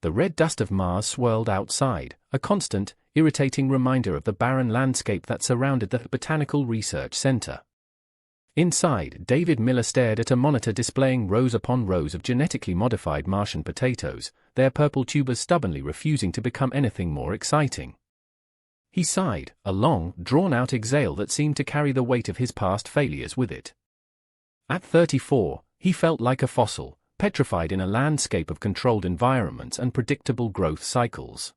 The red dust of Mars swirled outside, a constant, irritating reminder of the barren landscape that surrounded the Botanical Research Center. Inside, David Miller stared at a monitor displaying rows upon rows of genetically modified Martian potatoes, their purple tubers stubbornly refusing to become anything more exciting. He sighed, a long, drawn-out exhale that seemed to carry the weight of his past failures with it. At 34, he felt like a fossil, petrified in a landscape of controlled environments and predictable growth cycles.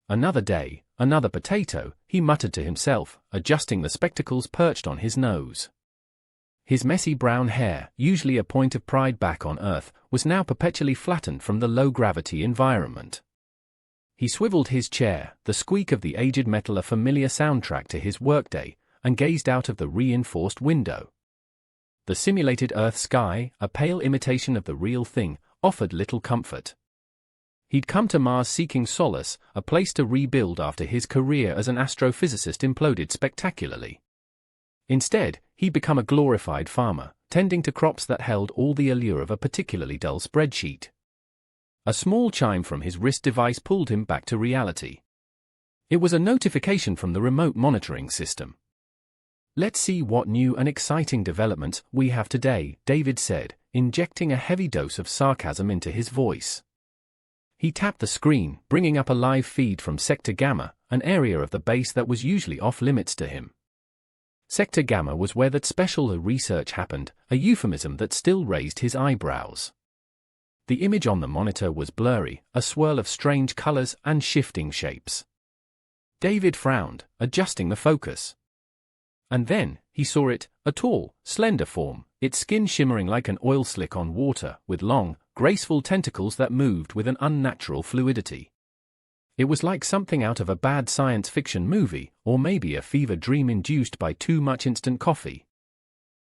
Another day, another potato, he muttered to himself, adjusting the spectacles perched on his nose. His messy brown hair, usually a point of pride back on Earth, was now perpetually flattened from the low-gravity environment. He swiveled his chair, the squeak of the aged metal a familiar soundtrack to his workday, and gazed out of the reinforced window. The simulated Earth sky, a pale imitation of the real thing, offered little comfort. He'd come to Mars seeking solace, a place to rebuild after his career as an astrophysicist imploded spectacularly. Instead, he'd become a glorified farmer, tending to crops that held all the allure of a particularly dull spreadsheet. A small chime from his wrist device pulled him back to reality. It was a notification from the remote monitoring system. "Let's see what new and exciting developments we have today," David said, injecting a heavy dose of sarcasm into his voice. He tapped the screen, bringing up a live feed from Sector Gamma, an area of the base that was usually off-limits to him. Sector Gamma was where that special research happened, a euphemism that still raised his eyebrows. The image on the monitor was blurry, a swirl of strange colors and shifting shapes. David frowned, adjusting the focus. And then, he saw it, a tall, slender form, its skin shimmering like an oil slick on water, with long, graceful tentacles that moved with an unnatural fluidity. It was like something out of a bad science fiction movie, or maybe a fever dream induced by too much instant coffee.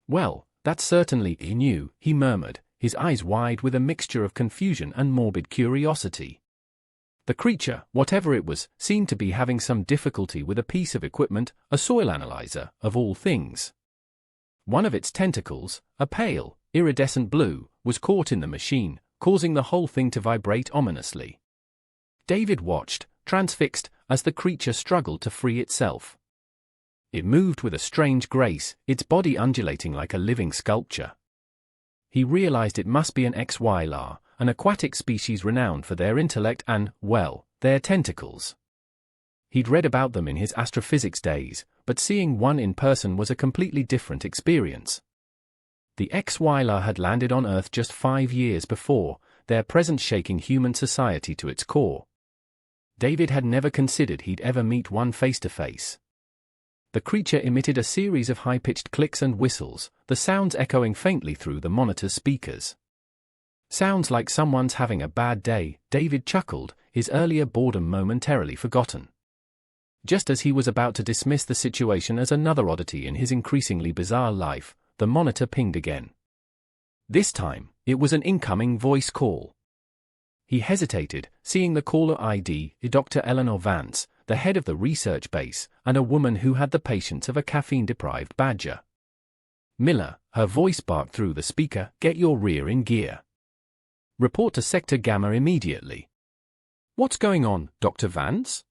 "Well, that's certainly new," he murmured, his eyes wide with a mixture of confusion and morbid curiosity. The creature, whatever it was, seemed to be having some difficulty with a piece of equipment, a soil analyzer, of all things. One of its tentacles, a pale, iridescent blue, was caught in the machine, causing the whole thing to vibrate ominously. David watched, transfixed, as the creature struggled to free itself. It moved with a strange grace, its body undulating like a living sculpture. He realized it must be an HFY, an aquatic species renowned for their intellect and, well, their tentacles. He'd read about them in his astrophysics days, but seeing one in person was a completely different experience. The HFY had landed on Earth just 5 years before, their presence shaking human society to its core. David had never considered he'd ever meet one face-to-face. The creature emitted a series of high-pitched clicks and whistles, the sounds echoing faintly through the monitor's speakers. "Sounds like someone's having a bad day," David chuckled, his earlier boredom momentarily forgotten. Just as he was about to dismiss the situation as another oddity in his increasingly bizarre life, the monitor pinged again. This time, it was an incoming voice call. He hesitated, seeing the caller ID, Dr. Eleanor Vance, the head of the research base, and a woman who had the patience of a caffeine-deprived badger. "Miller," her voice barked through the speaker, "get your rear in gear. Report to Sector Gamma immediately." "What's going on, Dr. Vance?"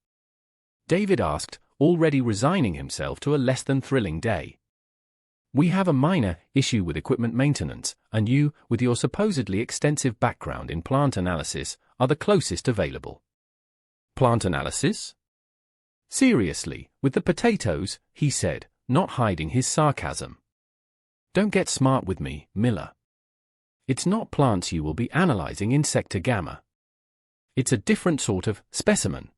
David asked, already resigning himself to a less than thrilling day. "We have a minor issue with equipment maintenance, and you, with your supposedly extensive background in plant analysis, are the closest available." "Plant analysis?" "Seriously, with the potatoes," he said, not hiding his sarcasm. "Don't get smart with me, Miller. It's not plants you will be analyzing in Sector Gamma. It's a different sort of specimen."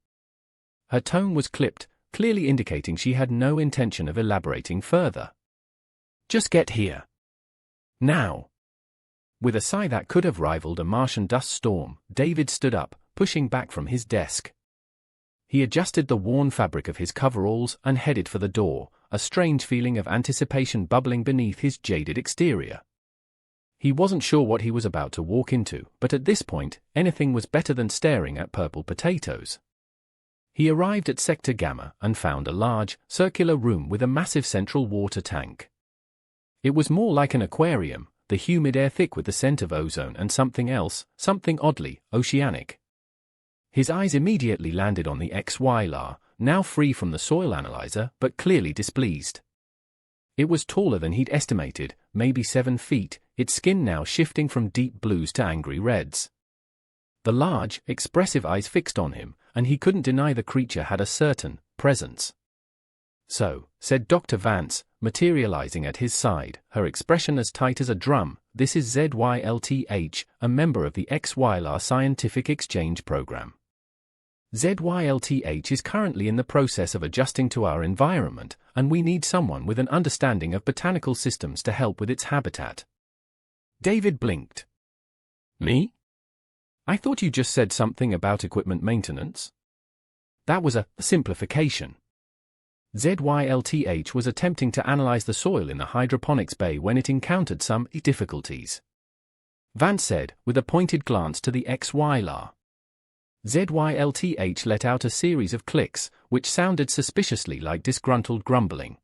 Her tone was clipped, clearly indicating she had no intention of elaborating further. "Just get here. Now." With a sigh that could have rivaled a Martian dust storm, David stood up, pushing back from his desk. He adjusted the worn fabric of his coveralls and headed for the door, a strange feeling of anticipation bubbling beneath his jaded exterior. He wasn't sure what he was about to walk into, but at this point, anything was better than staring at purple potatoes. He arrived at Sector Gamma and found a large, circular room with a massive central water tank. It was more like an aquarium, the humid air thick with the scent of ozone and something else, something oddly oceanic. His eyes immediately landed on the HFY, now free from the soil analyzer but clearly displeased. It was taller than he'd estimated, maybe 7 feet, its skin now shifting from deep blues to angry reds. The large, expressive eyes fixed on him, and he couldn't deny the creature had a certain presence. "So," said Dr. Vance, materializing at his side, her expression as tight as a drum, "this is ZYLTH, a member of the HFY Scientific Exchange Program. ZYLTH is currently in the process of adjusting to our environment, and we need someone with an understanding of botanical systems to help with its habitat." David blinked. "Me? I thought you just said something about equipment maintenance." That was a simplification. ZYLTH was attempting to analyze the soil in the hydroponics bay when it encountered some difficulties. Vance said, with a pointed glance to the HFY. ZYLTH let out a series of clicks, which sounded suspiciously like disgruntled grumbling.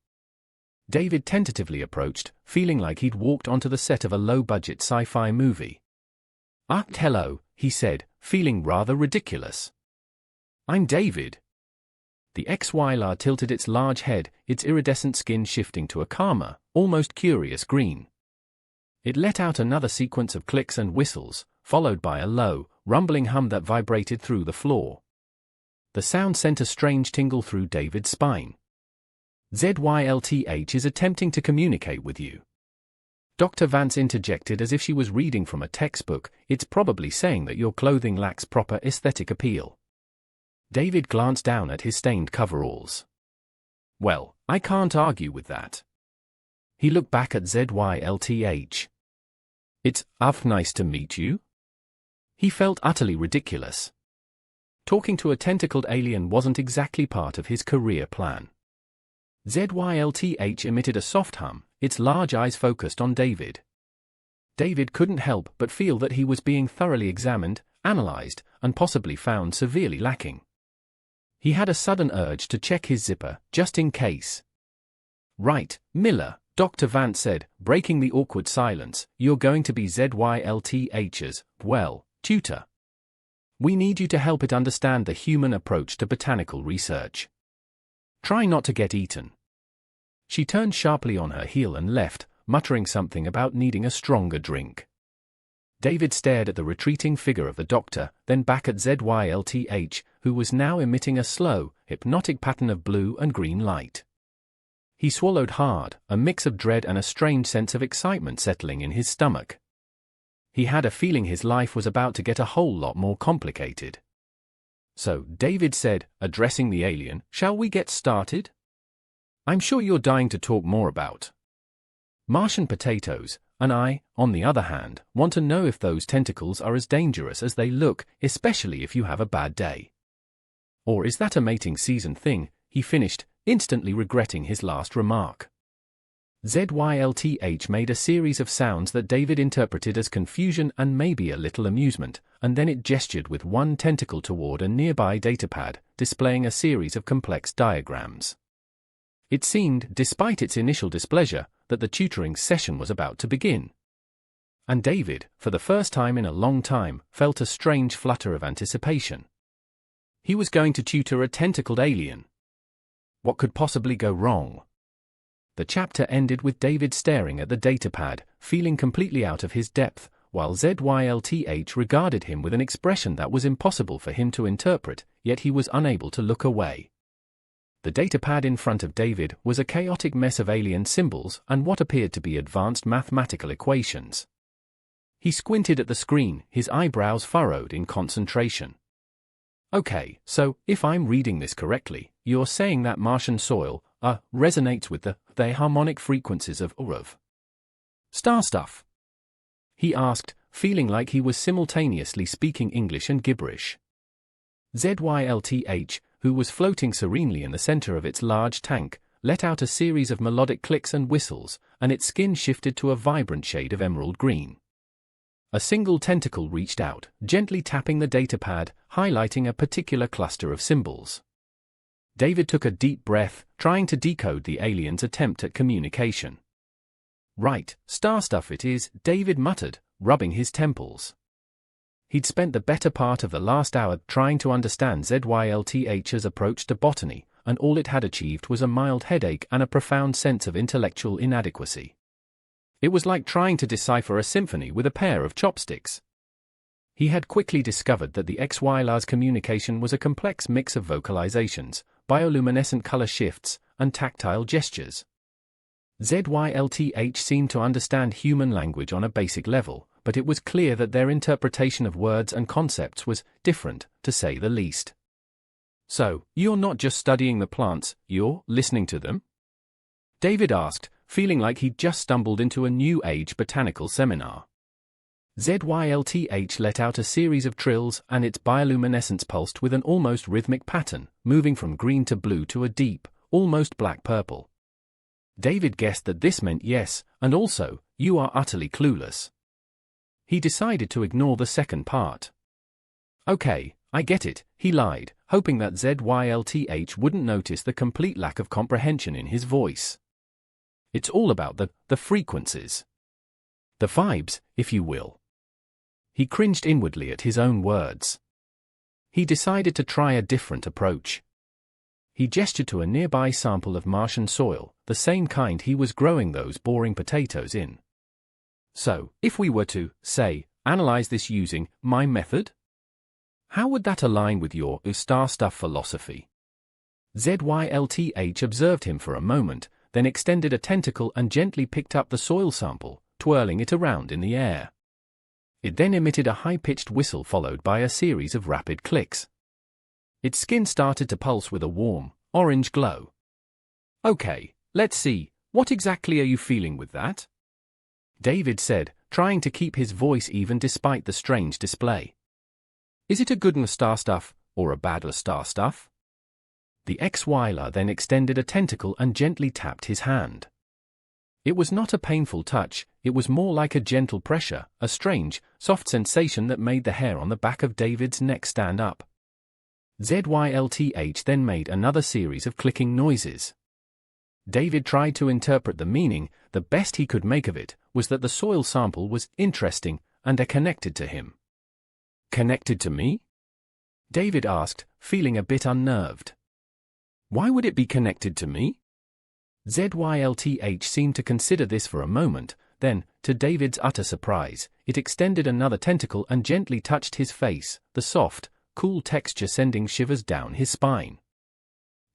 David tentatively approached, feeling like he'd walked onto the set of a low-budget sci-fi movie. Hello," he said, feeling rather ridiculous. "I'm David." The HFY tilted its large head, its iridescent skin shifting to a calmer, almost curious green. It let out another sequence of clicks and whistles, followed by a low, rumbling hum that vibrated through the floor. The sound sent a strange tingle through David's spine. "ZYLTH is attempting to communicate with you." Dr. Vance interjected as if she was reading from a textbook, "It's probably saying that your clothing lacks proper aesthetic appeal." David glanced down at his stained coveralls. "Well, I can't argue with that." He looked back at ZYLTH. "It's nice to meet you." He felt utterly ridiculous. Talking to a tentacled alien wasn't exactly part of his career plan. ZYLTH emitted a soft hum, its large eyes focused on David. David couldn't help but feel that he was being thoroughly examined, analyzed, and possibly found severely lacking. He had a sudden urge to check his zipper, just in case. "Right, Miller," Dr. Vance said, breaking the awkward silence, "you're going to be ZYLTH's, tutor. We need you to help it understand the human approach to botanical research. Try not to get eaten." She turned sharply on her heel and left, muttering something about needing a stronger drink. David stared at the retreating figure of the doctor, then back at ZYLTH, who was now emitting a slow, hypnotic pattern of blue and green light. He swallowed hard, a mix of dread and a strange sense of excitement settling in his stomach. He had a feeling his life was about to get a whole lot more complicated. "So," David said, addressing the alien, "shall we get started? I'm sure you're dying to talk more about Martian potatoes, and I, on the other hand, want to know if those tentacles are as dangerous as they look, especially if you have a bad day. Or is that a mating season thing?" he finished, instantly regretting his last remark. ZYLTH made a series of sounds that David interpreted as confusion and maybe a little amusement, and then it gestured with one tentacle toward a nearby datapad, displaying a series of complex diagrams. It seemed, despite its initial displeasure, that the tutoring session was about to begin. And David, for the first time in a long time, felt a strange flutter of anticipation. He was going to tutor a tentacled alien. What could possibly go wrong? The chapter ended with David staring at the datapad, feeling completely out of his depth, while ZYLTH regarded him with an expression that was impossible for him to interpret, yet he was unable to look away. The datapad in front of David was a chaotic mess of alien symbols and what appeared to be advanced mathematical equations. He squinted at the screen, his eyebrows furrowed in concentration. "Okay, so, if I'm reading this correctly, you're saying that Martian soil, resonates with the harmonic frequencies of star stuff?" he asked, feeling like he was simultaneously speaking English and gibberish. ZYLTH, who was floating serenely in the center of its large tank, let out a series of melodic clicks and whistles, and its skin shifted to a vibrant shade of emerald green. A single tentacle reached out, gently tapping the datapad, highlighting a particular cluster of symbols. David took a deep breath, trying to decode the alien's attempt at communication. "Right, star stuff it is," David muttered, rubbing his temples. He'd spent the better part of the last hour trying to understand ZYLTH's approach to botany, and all it had achieved was a mild headache and a profound sense of intellectual inadequacy. It was like trying to decipher a symphony with a pair of chopsticks. He had quickly discovered that the HFY's communication was a complex mix of vocalizations, bioluminescent color shifts, and tactile gestures. ZYLTH seemed to understand human language on a basic level, but it was clear that their interpretation of words and concepts was different, to say the least. So, you're not just studying the plants, you're listening to them? David asked, feeling like he'd just stumbled into a New Age botanical seminar. ZYLTH let out a series of trills, and its bioluminescence pulsed with an almost rhythmic pattern, moving from green to blue to a deep, almost black-purple. David guessed that this meant yes, and also, you are utterly clueless. He decided to ignore the second part. Okay, I get it, he lied, hoping that ZYLTH wouldn't notice the complete lack of comprehension in his voice. It's all about the frequencies. The vibes, if you will. He cringed inwardly at his own words. He decided to try a different approach. He gestured to a nearby sample of Martian soil, the same kind he was growing those boring potatoes in. So, if we were to, say, analyze this using my method? How would that align with your star stuff philosophy? ZYLTH observed him for a moment, then extended a tentacle and gently picked up the soil sample, twirling it around in the air. It then emitted a high-pitched whistle followed by a series of rapid clicks. Its skin started to pulse with a warm, orange glow. Okay, let's see, what exactly are you feeling with that? David said, trying to keep his voice even despite the strange display. Is it a good star stuff, or a bad star stuff? The XYLA then extended a tentacle and gently tapped his hand. It was not a painful touch, it was more like a gentle pressure, a strange, soft sensation that made the hair on the back of David's neck stand up. ZYLTH then made another series of clicking noises. David tried to interpret the meaning. The best he could make of it was that the soil sample was interesting and connected to him. Connected to me? David asked, feeling a bit unnerved. Why would it be connected to me? ZYLTH seemed to consider this for a moment, then, to David's utter surprise, it extended another tentacle and gently touched his face, the soft, cool texture sending shivers down his spine.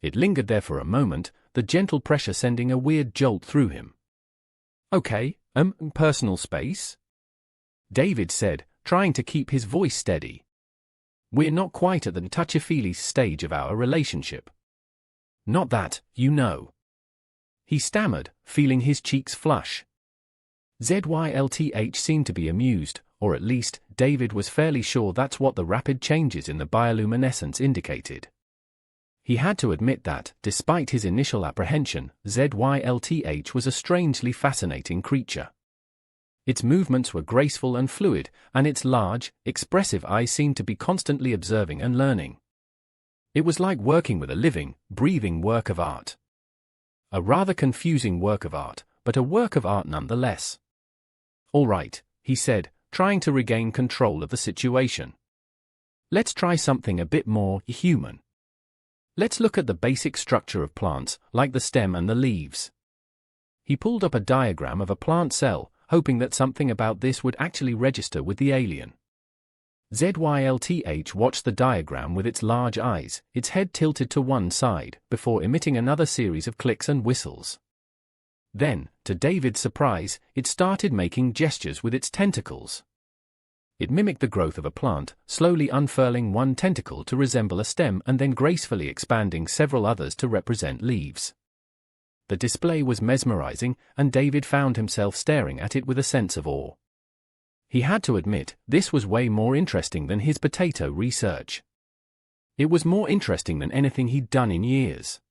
It lingered there for a moment, the gentle pressure sending a weird jolt through him. Okay, personal space? David said, trying to keep his voice steady. We're not quite at the touchy-feely stage of our relationship. Not that, you know. He stammered, feeling his cheeks flush. ZYLTH seemed to be amused, or at least, David was fairly sure that's what the rapid changes in the bioluminescence indicated. He had to admit that, despite his initial apprehension, ZYLTH was a strangely fascinating creature. Its movements were graceful and fluid, and its large, expressive eyes seemed to be constantly observing and learning. It was like working with a living, breathing work of art. A rather confusing work of art, but a work of art nonetheless. All right, he said, trying to regain control of the situation. Let's try something a bit more human. Let's look at the basic structure of plants, like the stem and the leaves. He pulled up a diagram of a plant cell, hoping that something about this would actually register with the alien. ZYLTH watched the diagram with its large eyes, its head tilted to one side, before emitting another series of clicks and whistles. Then, to David's surprise, it started making gestures with its tentacles. It mimicked the growth of a plant, slowly unfurling one tentacle to resemble a stem and then gracefully expanding several others to represent leaves. The display was mesmerizing, and David found himself staring at it with a sense of awe. He had to admit, this was way more interesting than his potato research. It was more interesting than anything he'd done in years.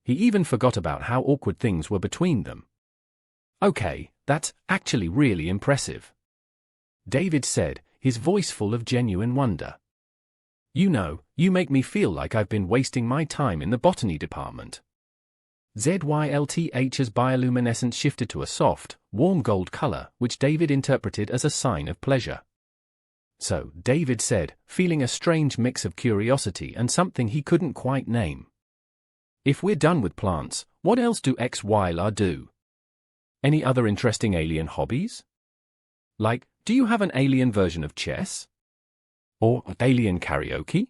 He even forgot about how awkward things were between them. Okay, that's actually really impressive, David said, his voice full of genuine wonder. You know, you make me feel like I've been wasting my time in the botany department. ZYLTH's bioluminescence shifted to a soft, warm gold color, which David interpreted as a sign of pleasure. So, David said, feeling a strange mix of curiosity and something he couldn't quite name. If we're done with plants, what else do HFY do? Any other interesting alien hobbies? Like, do you have an alien version of chess? Or alien karaoke?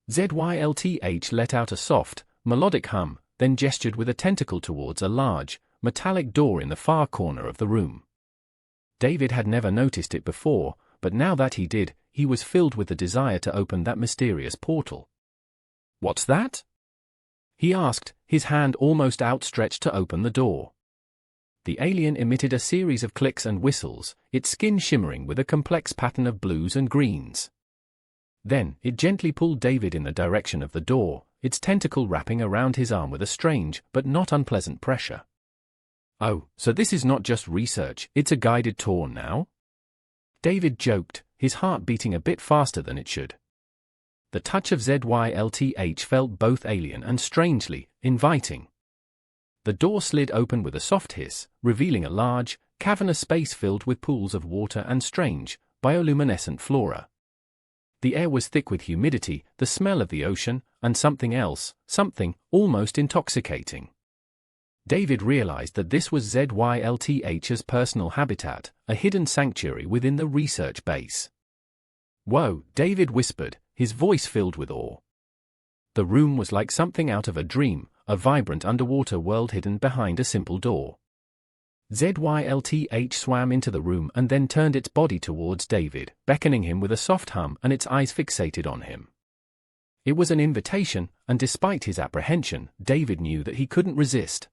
ZYLTH let out a soft, melodic hum, then gestured with a tentacle towards a large, metallic door in the far corner of the room. David had never noticed it before, but now that he did, he was filled with the desire to open that mysterious portal. "What's that?" he asked, his hand almost outstretched to open the door. The alien emitted a series of clicks and whistles, its skin shimmering with a complex pattern of blues and greens. Then, it gently pulled David in the direction of the door, its tentacle wrapping around his arm with a strange, but not unpleasant pressure. "Oh, so this is not just research, it's a guided tour now?" David joked, his heart beating a bit faster than it should. The touch of ZYLTH felt both alien and strangely inviting. The door slid open with a soft hiss, revealing a large, cavernous space filled with pools of water and strange, bioluminescent flora. The air was thick with humidity, the smell of the ocean, and something else, something almost intoxicating. David realized that this was ZYLTH's personal habitat, a hidden sanctuary within the research base. "Whoa," David whispered, his voice filled with awe. The room was like something out of a dream, a vibrant underwater world hidden behind a simple door. ZYLTH swam into the room and then turned its body towards David, beckoning him with a soft hum and its eyes fixated on him. It was an invitation, and despite his apprehension, David knew that he couldn't resist.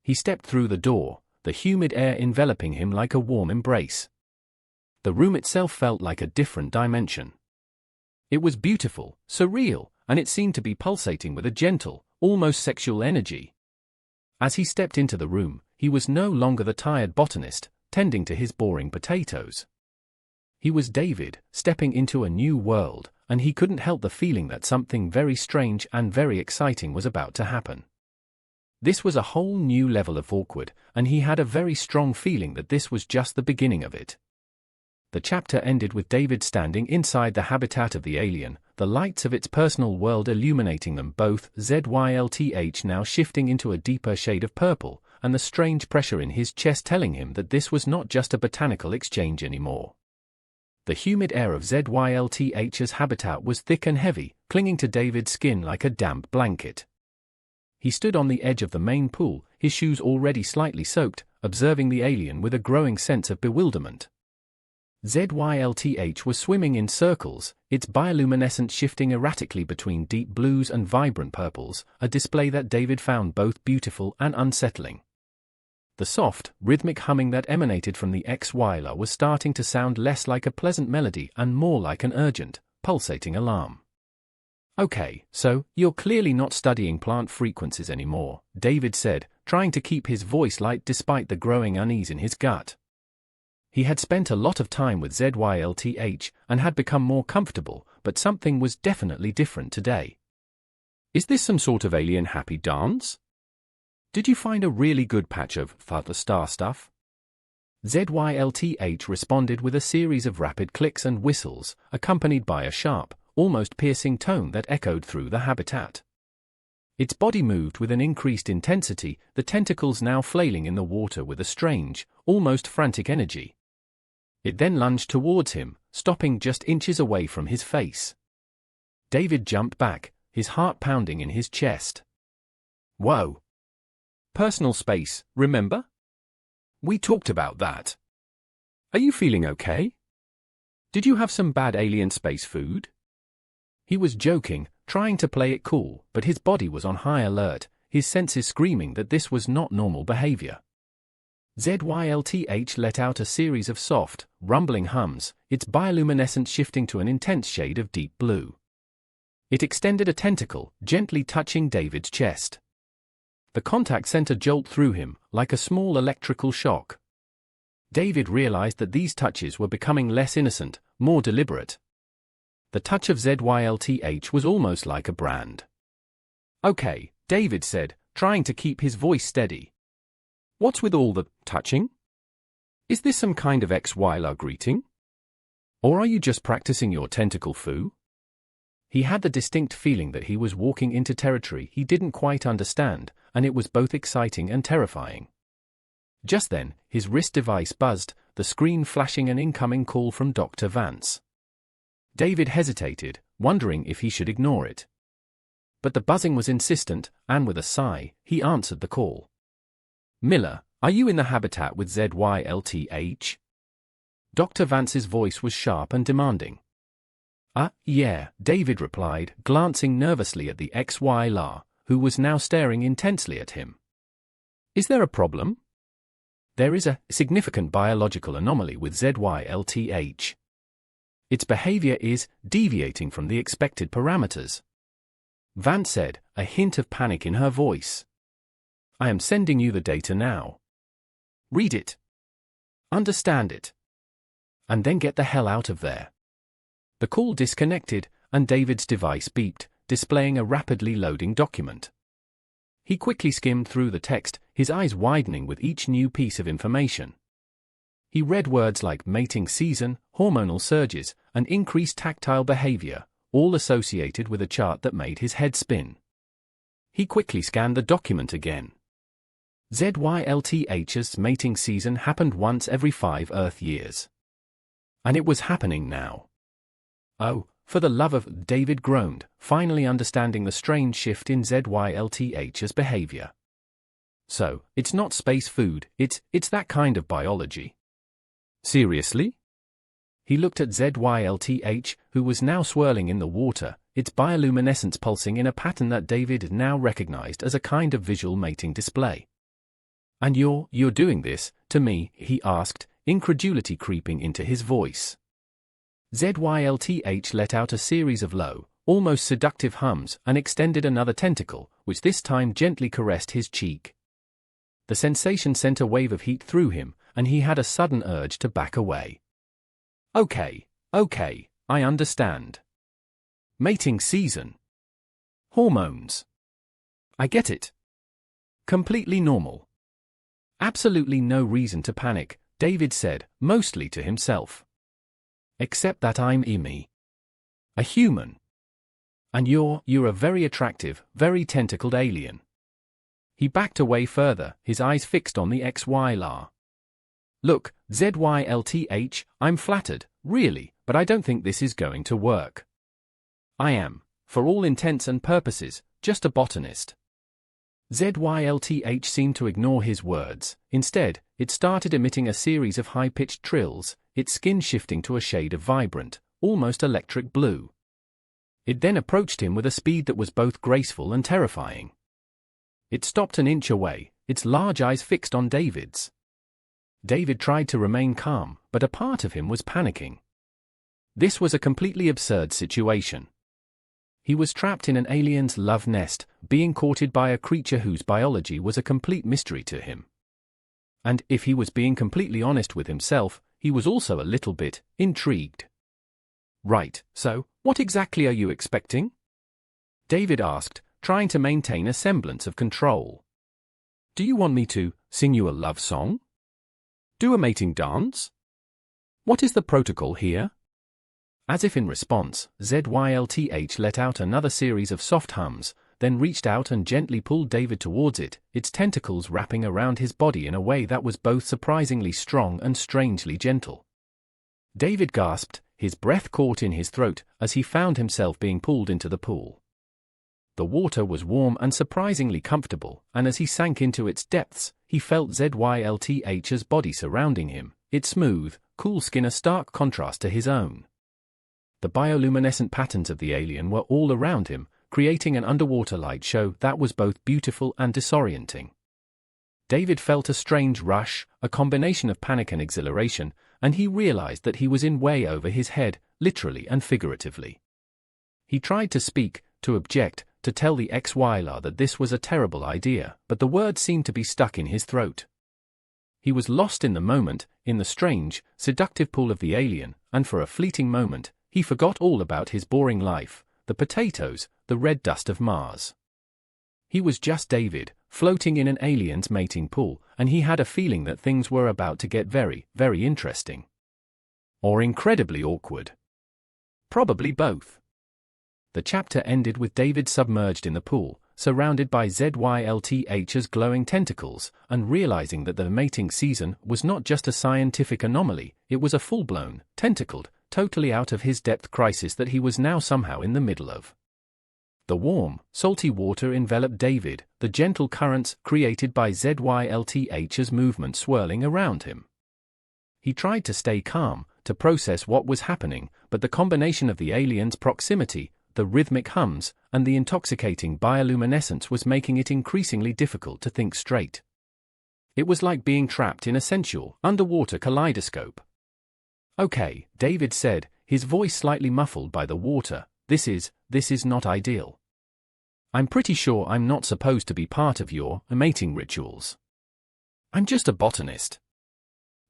He stepped through the door, the humid air enveloping him like a warm embrace. The room itself felt like a different dimension. It was beautiful, surreal, and it seemed to be pulsating with a gentle, almost sexual energy. As he stepped into the room, he was no longer the tired botanist, tending to his boring potatoes. He was David, stepping into a new world, and he couldn't help the feeling that something very strange and very exciting was about to happen. This was a whole new level of awkward, and he had a very strong feeling that this was just the beginning of it. The chapter ended with David standing inside the habitat of the alien, the lights of its personal world illuminating them both, ZYLTH now shifting into a deeper shade of purple, and the strange pressure in his chest telling him that this was not just a botanical exchange anymore. The humid air of ZYLTH's habitat was thick and heavy, clinging to David's skin like a damp blanket. He stood on the edge of the main pool, his shoes already slightly soaked, observing the alien with a growing sense of bewilderment. ZYLTH was swimming in circles, its bioluminescence shifting erratically between deep blues and vibrant purples, a display that David found both beautiful and unsettling. The soft, rhythmic humming that emanated from the HFY was starting to sound less like a pleasant melody and more like an urgent, pulsating alarm. "Okay, so, you're clearly not studying plant frequencies anymore," David said, trying to keep his voice light despite the growing unease in his gut. He had spent a lot of time with ZYLTH and had become more comfortable, but something was definitely different today. "Is this some sort of alien happy dance? Did you find a really good patch of the star stuff?" ZYLTH responded with a series of rapid clicks and whistles, accompanied by a sharp, almost piercing tone that echoed through the habitat. Its body moved with an increased intensity, the tentacles now flailing in the water with a strange, almost frantic energy. It then lunged towards him, stopping just inches away from his face. David jumped back, his heart pounding in his chest. "Whoa! Personal space, remember? We talked about that. Are you feeling okay? Did you have some bad alien space food?" He was joking, trying to play it cool, but his body was on high alert, his senses screaming that this was not normal behavior. ZYLTH let out a series of soft, rumbling hums, its bioluminescence shifting to an intense shade of deep blue. It extended a tentacle, gently touching David's chest. The contact sent a jolt through him, like a small electrical shock. David realized that these touches were becoming less innocent, more deliberate. The touch of ZYLTH was almost like a brand. "Okay," David said, trying to keep his voice steady. "What's with all the touching? Is this some kind of HFY greeting?" Or are you just practicing your tentacle foo? He had the distinct feeling that he was walking into territory he didn't quite understand, and it was both exciting and terrifying. Just then, his wrist device buzzed, the screen flashing an incoming call from Dr. Vance. David hesitated, wondering if he should ignore it. But the buzzing was insistent, and with a sigh, he answered the call. "Miller, are you in the habitat with ZYLTH?" Dr. Vance's voice was sharp and demanding. Yeah, David replied, glancing nervously at the XYLR, who was now staring intensely at him. "Is there a problem?" "There is a significant biological anomaly with ZYLTH. Its behavior is deviating from the expected parameters," Vance said, a hint of panic in her voice. "I am sending you the data now. Read it. Understand it. And then get the hell out of there." The call disconnected, and David's device beeped, displaying a rapidly loading document. He quickly skimmed through the text, his eyes widening with each new piece of information. He read words like mating season, hormonal surges, and increased tactile behavior, all associated with a chart that made his head spin. He quickly scanned the document again. ZYLTH's mating season happened once every 5 Earth years. And it was happening now. "Oh, for the love of," David groaned, finally understanding the strange shift in ZYLTH's behavior. "So, it's not space food, it's that kind of biology." "Seriously?" He looked at ZYLTH, who was now swirling in the water, its bioluminescence pulsing in a pattern that David now recognized as a kind of visual mating display. "And you're doing this, to me?" he asked, incredulity creeping into his voice. ZYLTH let out a series of low, almost seductive hums and extended another tentacle, which this time gently caressed his cheek. The sensation sent a wave of heat through him, and he had a sudden urge to back away. Okay, I understand. Mating season. Hormones. I get it. Completely normal. Absolutely no reason to panic, David said, mostly to himself. Except that I'm me. A human. And you're a very attractive, very tentacled alien. He backed away further, his eyes fixed on the XYLR. Look, ZYLTH, I'm flattered, really, but I don't think this is going to work. I am, for all intents and purposes, just a botanist. ZYLTH seemed to ignore his words. Instead, it started emitting a series of high-pitched trills, its skin shifting to a shade of vibrant, almost electric blue. It then approached him with a speed that was both graceful and terrifying. It stopped an inch away, its large eyes fixed on David's. David tried to remain calm, but a part of him was panicking. This was a completely absurd situation. He was trapped in an alien's love nest, being courted by a creature whose biology was a complete mystery to him. And, if he was being completely honest with himself, he was also a little bit intrigued. Right, so, what exactly are you expecting? David asked, trying to maintain a semblance of control. Do you want me to sing you a love song? Do a mating dance? What is the protocol here? As if in response, ZYLTH let out another series of soft hums, then reached out and gently pulled David towards it, its tentacles wrapping around his body in a way that was both surprisingly strong and strangely gentle. David gasped, his breath caught in his throat, as he found himself being pulled into the pool. The water was warm and surprisingly comfortable, and as he sank into its depths, he felt ZYLTH's body surrounding him, its smooth, cool skin a stark contrast to his own. The bioluminescent patterns of the alien were all around him, creating an underwater light show that was both beautiful and disorienting. David felt a strange rush, a combination of panic and exhilaration, and he realized that he was in way over his head, literally and figuratively. He tried to speak, to object, to tell the XYLR that this was a terrible idea, but the words seemed to be stuck in his throat. He was lost in the moment, in the strange, seductive pull of the alien, and for a fleeting moment, he forgot all about his boring life, the potatoes, the red dust of Mars. He was just David, floating in an alien's mating pool, and he had a feeling that things were about to get very, very interesting. Or incredibly awkward? Probably both. The chapter ended with David submerged in the pool, surrounded by ZYLTH's glowing tentacles, and realizing that the mating season was not just a scientific anomaly, it was a full-blown, tentacled, totally out of his depth crisis that he was now somehow in the middle of. The warm, salty water enveloped David, the gentle currents created by ZYLTH's movement swirling around him. He tried to stay calm, to process what was happening, but the combination of the alien's proximity, the rhythmic hums, and the intoxicating bioluminescence was making it increasingly difficult to think straight. It was like being trapped in a sensual, underwater kaleidoscope. "Okay," David said, his voice slightly muffled by the water, This is not ideal. I'm pretty sure I'm not supposed to be part of your mating rituals. I'm just a botanist.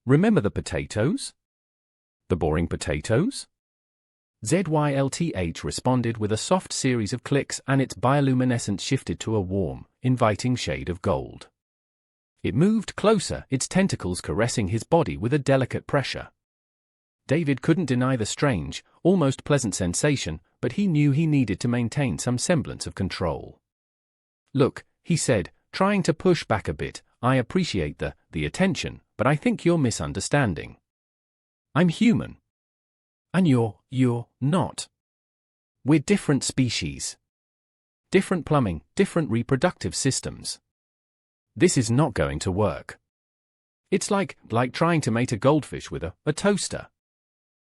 Remember the potatoes? The boring potatoes?" ZYLTH responded with a soft series of clicks, and its bioluminescence shifted to a warm, inviting shade of gold. It moved closer, its tentacles caressing his body with a delicate pressure. David couldn't deny the strange, almost pleasant sensation, but he knew he needed to maintain some semblance of control. "Look," he said, trying to push back a bit, "I appreciate the attention, but I think you're misunderstanding. I'm human. And you're not. We're different species. Different plumbing, different reproductive systems. This is not going to work. It's like trying to mate a goldfish with a toaster."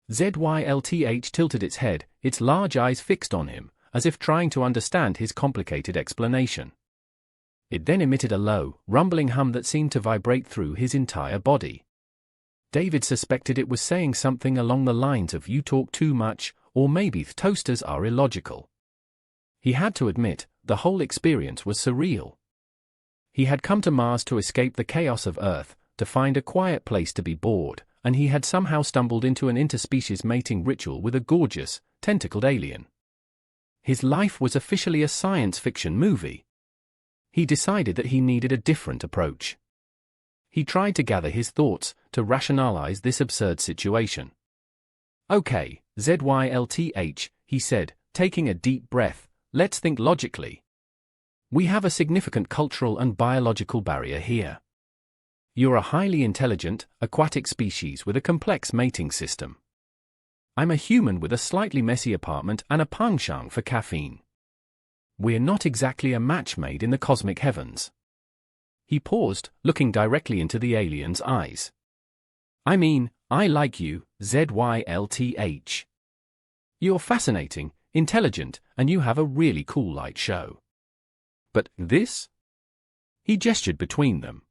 ZYLTH tilted its head, its large eyes fixed on him, as if trying to understand his complicated explanation. It then emitted a low, rumbling hum that seemed to vibrate through his entire body. David suspected it was saying something along the lines of "you talk too much," or maybe "toasters are illogical." He had to admit, the whole experience was surreal. He had come to Mars to escape the chaos of Earth, to find a quiet place to be bored, and he had somehow stumbled into an interspecies mating ritual with a gorgeous, tentacled alien. His life was officially a science fiction movie. He decided that he needed a different approach. He tried to gather his thoughts, to rationalize this absurd situation. "Okay, ZYLTH," he said, taking a deep breath, "let's think logically. We have a significant cultural and biological barrier here. You're a highly intelligent, aquatic species with a complex mating system. I'm a human with a slightly messy apartment and a penchant for caffeine. We're not exactly a match made in the cosmic heavens." He paused, looking directly into the alien's eyes. "I mean, I like you, ZYLTH. You're fascinating, intelligent, and you have a really cool light show. But this?" He gestured between them.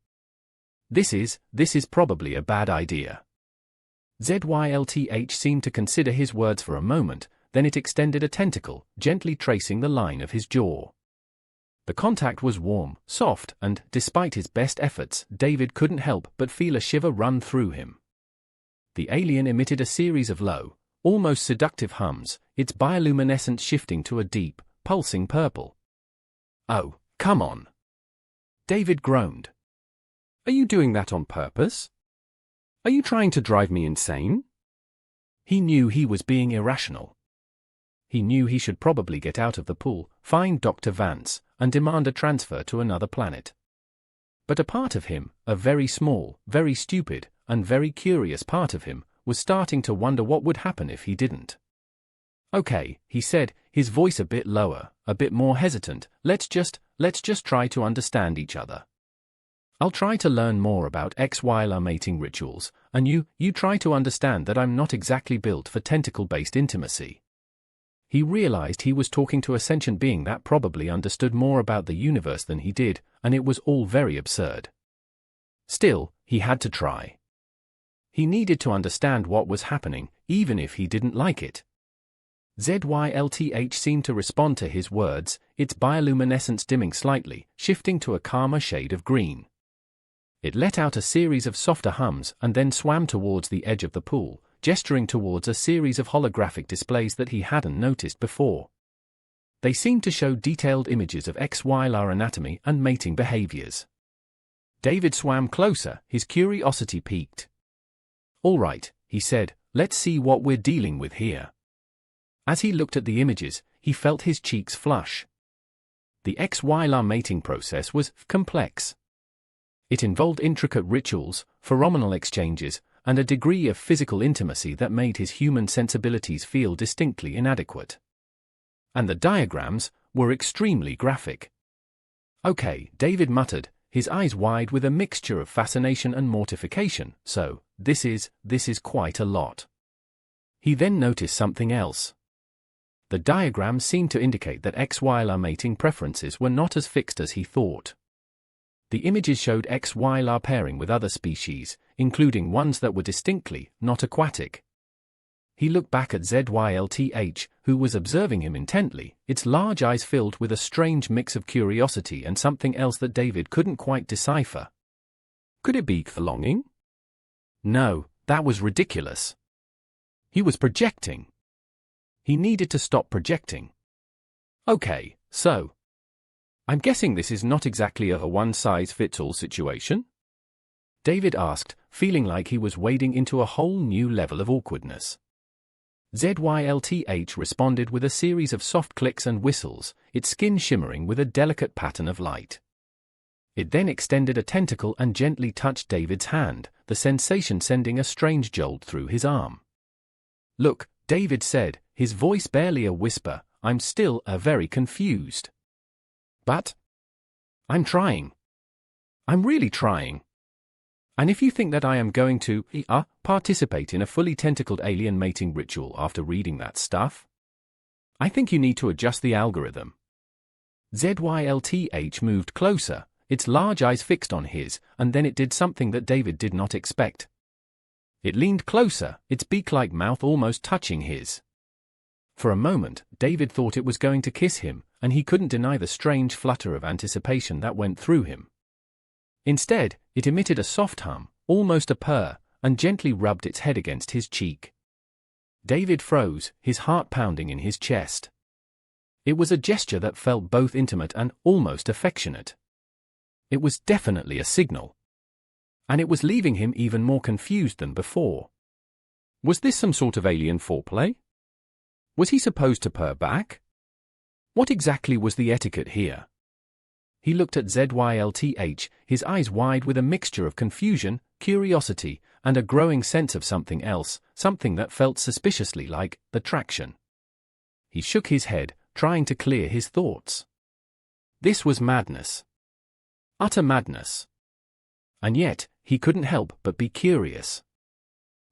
This is probably a bad idea." ZYLTH seemed to consider his words for a moment, then it extended a tentacle, gently tracing the line of his jaw. The contact was warm, soft, and, despite his best efforts, David couldn't help but feel a shiver run through him. The alien emitted a series of low, almost seductive hums, its bioluminescence shifting to a deep, pulsing purple. "Oh, come on!" David groaned. "Are you doing that on purpose? Are you trying to drive me insane?" He knew he was being irrational. He knew he should probably get out of the pool, find Dr. Vance, and demand a transfer to another planet. But a part of him, a very small, very stupid, and very curious part of him, was starting to wonder what would happen if he didn't. "Okay," he said, his voice a bit lower, a bit more hesitant, let's just try to understand each other. I'll try to learn more about XYLR mating rituals, and you try to understand that I'm not exactly built for tentacle-based intimacy." He realized he was talking to a sentient being that probably understood more about the universe than he did, and it was all very absurd. Still, he had to try. He needed to understand what was happening, even if he didn't like it. ZYLTH seemed to respond to his words, its bioluminescence dimming slightly, shifting to a calmer shade of green. It let out a series of softer hums and then swam towards the edge of the pool, gesturing towards a series of holographic displays that he hadn't noticed before. They seemed to show detailed images of XYLR anatomy and mating behaviors. David swam closer, his curiosity piqued. "All right," he said, let's see what we're dealing with here. As he looked at the images, he felt his cheeks flush. The HFY mating process was complex. It involved intricate rituals, pheromonal exchanges, and a degree of physical intimacy that made his human sensibilities feel distinctly inadequate. And the diagrams were extremely graphic. Okay, David muttered, his eyes wide with a mixture of fascination and mortification, so, this is quite a lot. He then noticed something else. The diagrams seemed to indicate that HFY mating preferences were not as fixed as he thought. The images showed HFY pairing with other species, including ones that were distinctly not aquatic. He looked back at ZYLTH, who was observing him intently, its large eyes filled with a strange mix of curiosity and something else that David couldn't quite decipher. Could it be longing? No, that was ridiculous. He was projecting. He needed to stop projecting. Okay, so I'm guessing this is not exactly a one-size-fits-all situation? David asked, feeling like he was wading into a whole new level of awkwardness. ZYLTH responded with a series of soft clicks and whistles, its skin shimmering with a delicate pattern of light. It then extended a tentacle and gently touched David's hand, the sensation sending a strange jolt through his arm. Look, David said, his voice barely a whisper, I'm still very confused. But I'm trying. I'm really trying. And if you think that I am going to participate in a fully tentacled alien mating ritual after reading that stuff, I think you need to adjust the algorithm. ZYLTH moved closer, its large eyes fixed on his, and then it did something that David did not expect. It leaned closer, its beak-like mouth almost touching his. For a moment, David thought it was going to kiss him, and he couldn't deny the strange flutter of anticipation that went through him. Instead, it emitted a soft hum, almost a purr, and gently rubbed its head against his cheek. David froze, his heart pounding in his chest. It was a gesture that felt both intimate and almost affectionate. It was definitely a signal. And it was leaving him even more confused than before. Was this some sort of alien foreplay? Was he supposed to purr back? What exactly was the etiquette here? He looked at ZYLTH, his eyes wide with a mixture of confusion, curiosity, and a growing sense of something else, something that felt suspiciously like attraction. He shook his head, trying to clear his thoughts. This was madness. Utter madness. And yet, he couldn't help but be curious.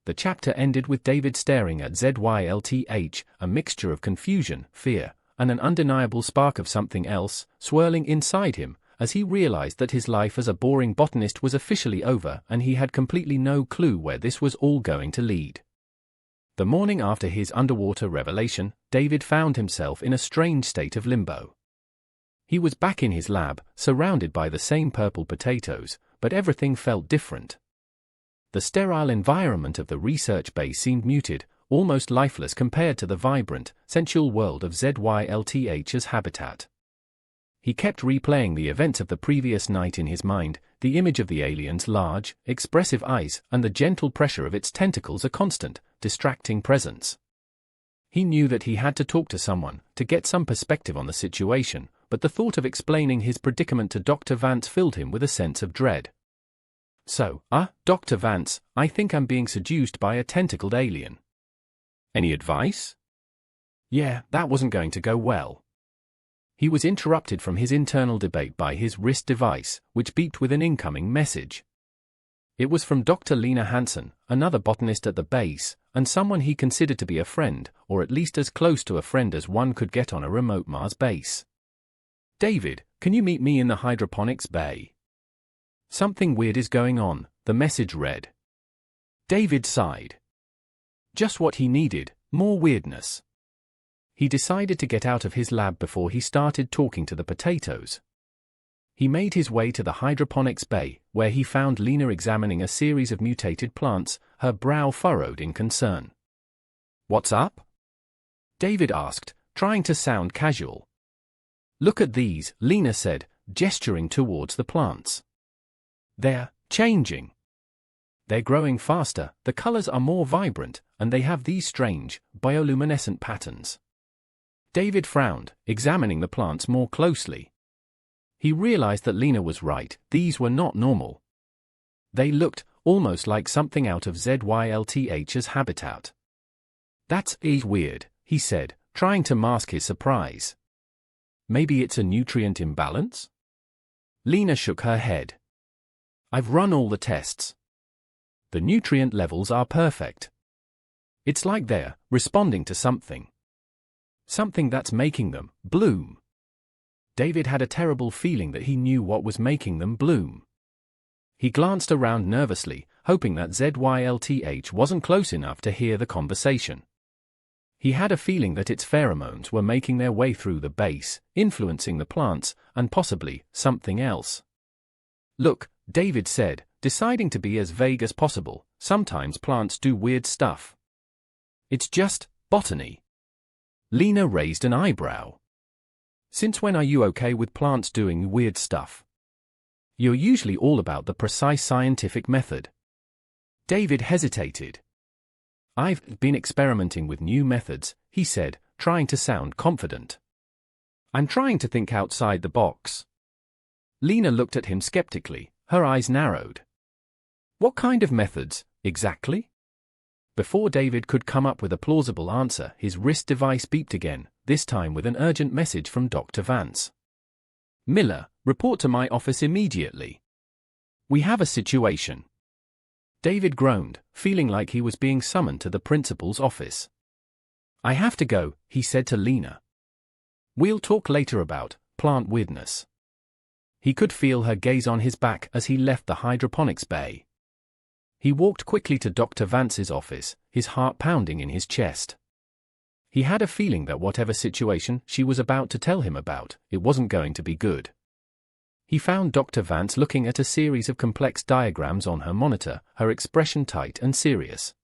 The chapter ended with David staring at ZYLTH, a mixture of confusion, fear, and an undeniable spark of something else, swirling inside him, as he realized that his life as a boring botanist was officially over and he had completely no clue where this was all going to lead. The morning after his underwater revelation, David found himself in a strange state of limbo. He was back in his lab, surrounded by the same purple potatoes, but everything felt different. The sterile environment of the research base seemed muted, almost lifeless compared to the vibrant, sensual world of ZYLTH's habitat. He kept replaying the events of the previous night in his mind, the image of the alien's large, expressive eyes and the gentle pressure of its tentacles a constant, distracting presence. He knew that he had to talk to someone, to get some perspective on the situation, but the thought of explaining his predicament to Dr. Vance filled him with a sense of dread. So, Dr. Vance, I think I'm being seduced by a tentacled alien. Any advice? Yeah, that wasn't going to go well. He was interrupted from his internal debate by his wrist device, which beeped with an incoming message. It was from Dr. Lena Hansen, another botanist at the base, and someone he considered to be a friend, or at least as close to a friend as one could get on a remote Mars base. David, can you meet me in the hydroponics bay? Something weird is going on, the message read. David sighed. Just what he needed, more weirdness. He decided to get out of his lab before he started talking to the potatoes. He made his way to the hydroponics bay, where he found Lena examining a series of mutated plants, her brow furrowed in concern. What's up? David asked, trying to sound casual. Look at these, Lena said, gesturing towards the plants. They're changing. They're growing faster, the colors are more vibrant, and they have these strange, bioluminescent patterns. David frowned, examining the plants more closely. He realized that Lena was right, these were not normal. They looked almost like something out of ZYLTH's habitat. That's weird, he said, trying to mask his surprise. Maybe it's a nutrient imbalance? Lena shook her head. I've run all the tests. The nutrient levels are perfect. It's like they're responding to something. Something that's making them bloom. David had a terrible feeling that he knew what was making them bloom. He glanced around nervously, hoping that ZYLTH wasn't close enough to hear the conversation. He had a feeling that its pheromones were making their way through the base, influencing the plants, and possibly something else. Look, David said, deciding to be as vague as possible, sometimes plants do weird stuff. It's just botany. Lena raised an eyebrow. Since when are you okay with plants doing weird stuff? You're usually all about the precise scientific method. David hesitated. I've been experimenting with new methods, he said, trying to sound confident. I'm trying to think outside the box. Lena looked at him skeptically, her eyes narrowed. What kind of methods, exactly? Before David could come up with a plausible answer, his wrist device beeped again, this time with an urgent message from Dr. Vance. Miller, report to my office immediately. We have a situation. David groaned, feeling like he was being summoned to the principal's office. I have to go, he said to Lena. We'll talk later about plant weirdness. He could feel her gaze on his back as he left the hydroponics bay. He walked quickly to Dr. Vance's office, his heart pounding in his chest. He had a feeling that whatever situation she was about to tell him about, it wasn't going to be good. He found Dr. Vance looking at a series of complex diagrams on her monitor, her expression tight and serious.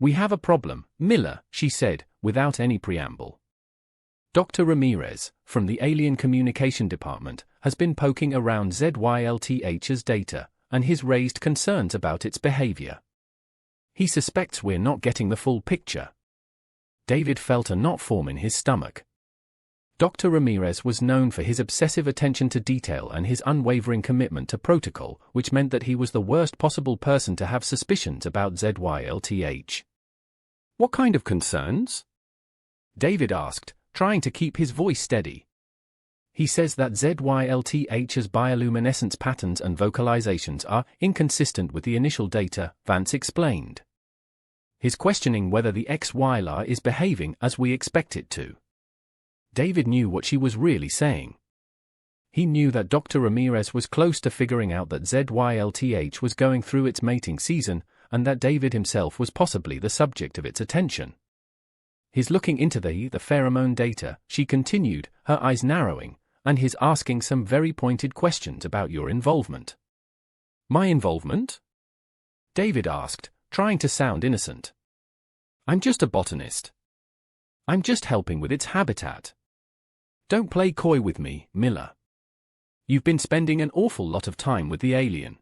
We have a problem, Miller, she said, without any preamble. Dr. Ramirez, from the Alien Communication Department, has been poking around ZYLTH's data, and he's raised concerns about its behavior. He suspects we're not getting the full picture. David felt a knot form in his stomach. Dr. Ramirez was known for his obsessive attention to detail and his unwavering commitment to protocol, which meant that he was the worst possible person to have suspicions about ZYLTH. What kind of concerns? David asked, trying to keep his voice steady. He says that ZYLTH's bioluminescence patterns and vocalizations are inconsistent with the initial data, Vance explained. He's questioning whether the XYLR is behaving as we expect it to. David knew what she was really saying. He knew that Dr. Ramirez was close to figuring out that ZYLTH was going through its mating season, and that David himself was possibly the subject of its attention. He's looking into the pheromone data, she continued, her eyes narrowing, and he's asking some very pointed questions about your involvement. My involvement? David asked, trying to sound innocent. I'm just a botanist. I'm just helping with its habitat. Don't play coy with me, Miller. You've been spending an awful lot of time with the alien.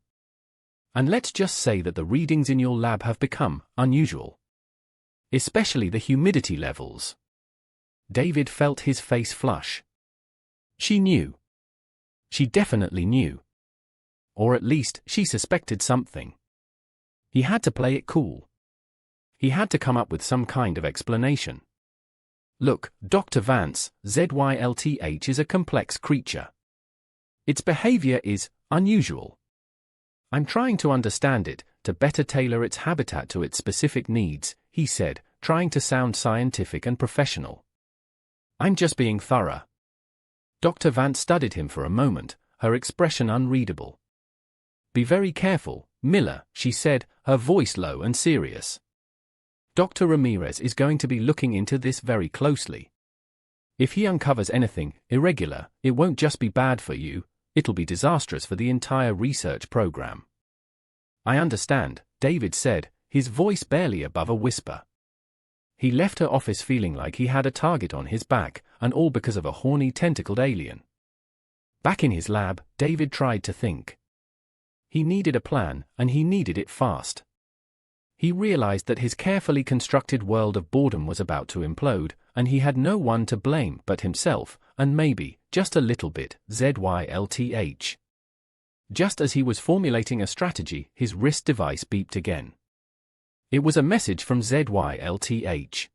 And let's just say that the readings in your lab have become unusual. Especially the humidity levels. David felt his face flush. She knew. She definitely knew. Or at least, she suspected something. He had to play it cool. He had to come up with some kind of explanation. Look, Dr. Vance, ZYLTH is a complex creature. Its behavior is unusual. I'm trying to understand it, to better tailor its habitat to its specific needs, he said, trying to sound scientific and professional. I'm just being thorough. Dr. Vance studied him for a moment, her expression unreadable. Be very careful, Miller, she said, her voice low and serious. Dr. Ramirez is going to be looking into this very closely. If he uncovers anything irregular, it won't just be bad for you, it'll be disastrous for the entire research program. I understand, David said, his voice barely above a whisper. He left her office feeling like he had a target on his back, and all because of a horny tentacled alien. Back in his lab, David tried to think. He needed a plan, and he needed it fast. He realized that his carefully constructed world of boredom was about to implode, and he had no one to blame but himself, and maybe, just a little bit, ZYLTH. Just as he was formulating a strategy, his wrist device beeped again. It was a message from ZYLTH.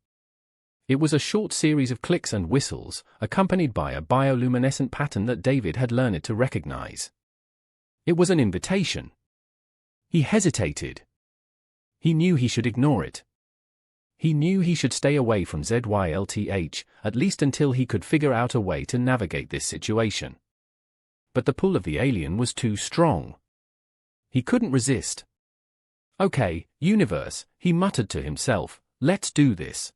It was a short series of clicks and whistles, accompanied by a bioluminescent pattern that David had learned to recognize. It was an invitation. He hesitated. He knew he should ignore it. He knew he should stay away from ZYLTH, at least until he could figure out a way to navigate this situation. But the pull of the alien was too strong. He couldn't resist. Okay, universe, he muttered to himself, let's do this.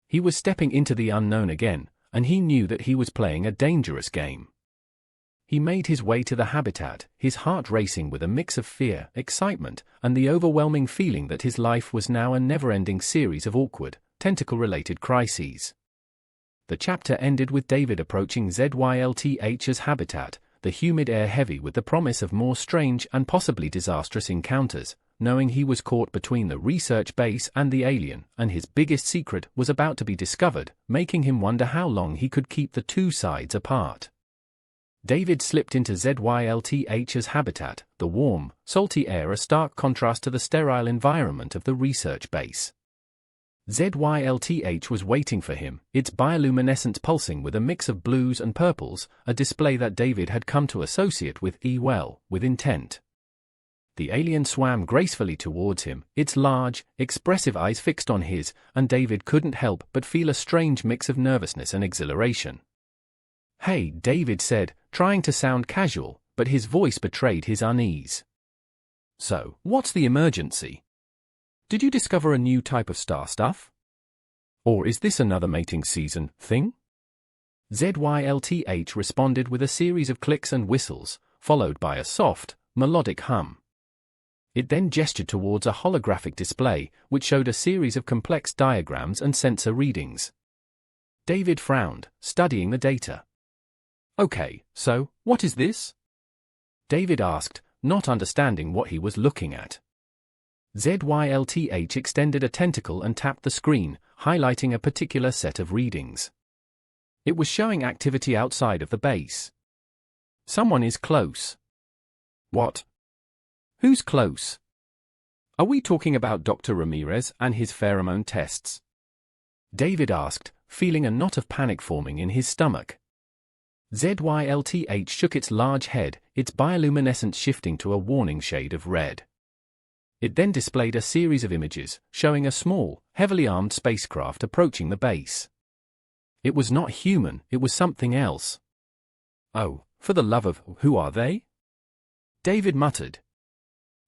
He was stepping into the unknown again, and he knew that he was playing a dangerous game. He made his way to the habitat, his heart racing with a mix of fear, excitement, and the overwhelming feeling that his life was now a never-ending series of awkward, tentacle-related crises. The chapter ended with David approaching ZYLTH's habitat, the humid air heavy with the promise of more strange and possibly disastrous encounters, knowing he was caught between the research base and the alien, and his biggest secret was about to be discovered, making him wonder how long he could keep the two sides apart. David slipped into ZYLTH's habitat, the warm, salty air a stark contrast to the sterile environment of the research base. ZYLTH was waiting for him, its bioluminescence pulsing with a mix of blues and purples, a display that David had come to associate with with intent. The alien swam gracefully towards him, its large, expressive eyes fixed on his, and David couldn't help but feel a strange mix of nervousness and exhilaration. "Hey," David said, trying to sound casual, but his voice betrayed his unease. "So, what's the emergency? Did you discover a new type of star stuff? Or is this another mating season thing?" ZYLTH responded with a series of clicks and whistles, followed by a soft, melodic hum. It then gestured towards a holographic display, which showed a series of complex diagrams and sensor readings. David frowned, studying the data. "Okay, so, what is this?" David asked, not understanding what he was looking at. ZYLTH extended a tentacle and tapped the screen, highlighting a particular set of readings. It was showing activity outside of the base. "Someone is close." "What? Who's close? Are we talking about Dr. Ramirez and his pheromone tests?" David asked, feeling a knot of panic forming in his stomach. ZYLTH shook its large head, its bioluminescence shifting to a warning shade of red. It then displayed a series of images, showing a small, heavily armed spacecraft approaching the base. It was not human, it was something else. "Oh, for the love of, who are they?" David muttered.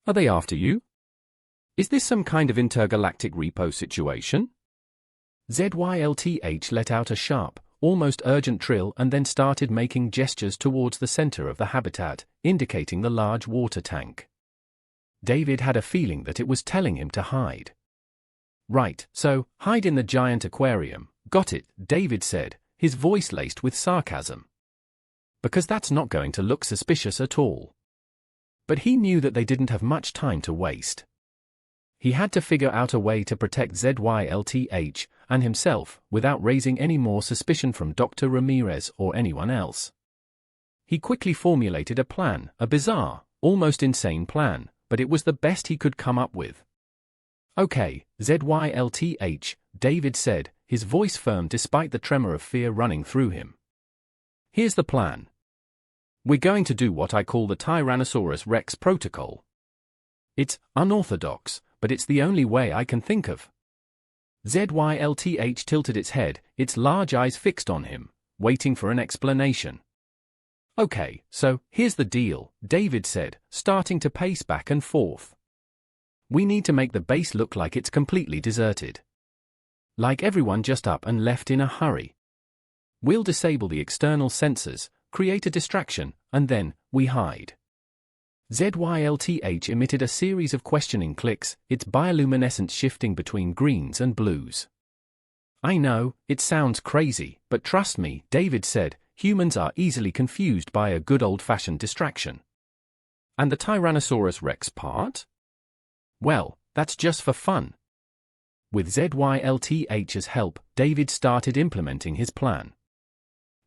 "Are they after you? Is this some kind of intergalactic repo situation?" ZYLTH let out a sharp, almost urgent trill and then started making gestures towards the center of the habitat, indicating the large water tank. David had a feeling that it was telling him to hide. "Right, so, hide in the giant aquarium, got it," David said, his voice laced with sarcasm. "Because that's not going to look suspicious at all." But he knew that they didn't have much time to waste. He had to figure out a way to protect ZYLTH and himself without raising any more suspicion from Dr. Ramirez or anyone else. He quickly formulated a plan, a bizarre, almost insane plan, but it was the best he could come up with. "Okay, ZYLTH, David said, his voice firm despite the tremor of fear running through him. "Here's the plan. We're going to do what I call the Tyrannosaurus Rex protocol. It's unorthodox, but it's the only way I can think of." ZYLTH tilted its head, its large eyes fixed on him, waiting for an explanation. "Okay, so, here's the deal," David said, starting to pace back and forth. "We need to make the base look like it's completely deserted. Like everyone just up and left in a hurry. We'll disable the external sensors, create a distraction, and then, we hide." ZYLTH emitted a series of questioning clicks, its bioluminescence shifting between greens and blues. "I know, it sounds crazy, but trust me," David said, "humans are easily confused by a good old-fashioned distraction. And the Tyrannosaurus Rex part? Well, that's just for fun. With ZYLTH's help, David started implementing his plan.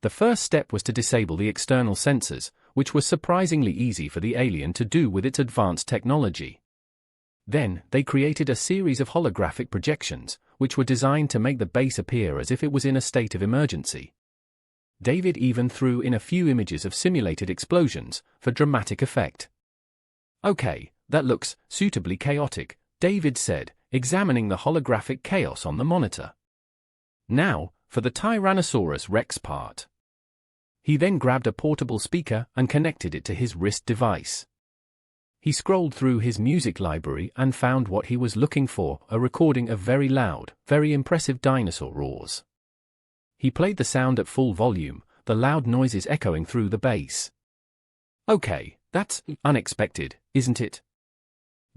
The first step was to disable the external sensors, which was surprisingly easy for the alien to do with its advanced technology. Then, they created a series of holographic projections, which were designed to make the base appear as if it was in a state of emergency. David even threw in a few images of simulated explosions, for dramatic effect. "Okay, that looks suitably chaotic," David said, examining the holographic chaos on the monitor. "Now, for the Tyrannosaurus Rex part." He then grabbed a portable speaker and connected it to his wrist device. He scrolled through his music library and found what he was looking for, a recording of very loud, very impressive dinosaur roars. He played the sound at full volume, the loud noises echoing through the bass. "Okay, that's unexpected, isn't it?"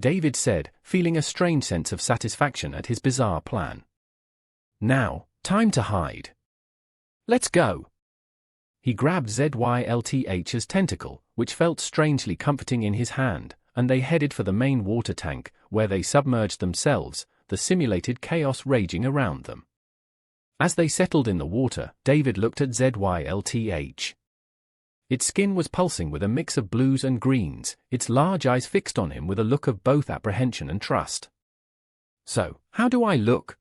David said, feeling a strange sense of satisfaction at his bizarre plan. "Now, time to hide. Let's go." He grabbed ZYLTH's tentacle, which felt strangely comforting in his hand, and they headed for the main water tank, where they submerged themselves, the simulated chaos raging around them. As they settled in the water, David looked at ZYLTH. Its skin was pulsing with a mix of blues and greens, its large eyes fixed on him with a look of both apprehension and trust. "So, how do I look?"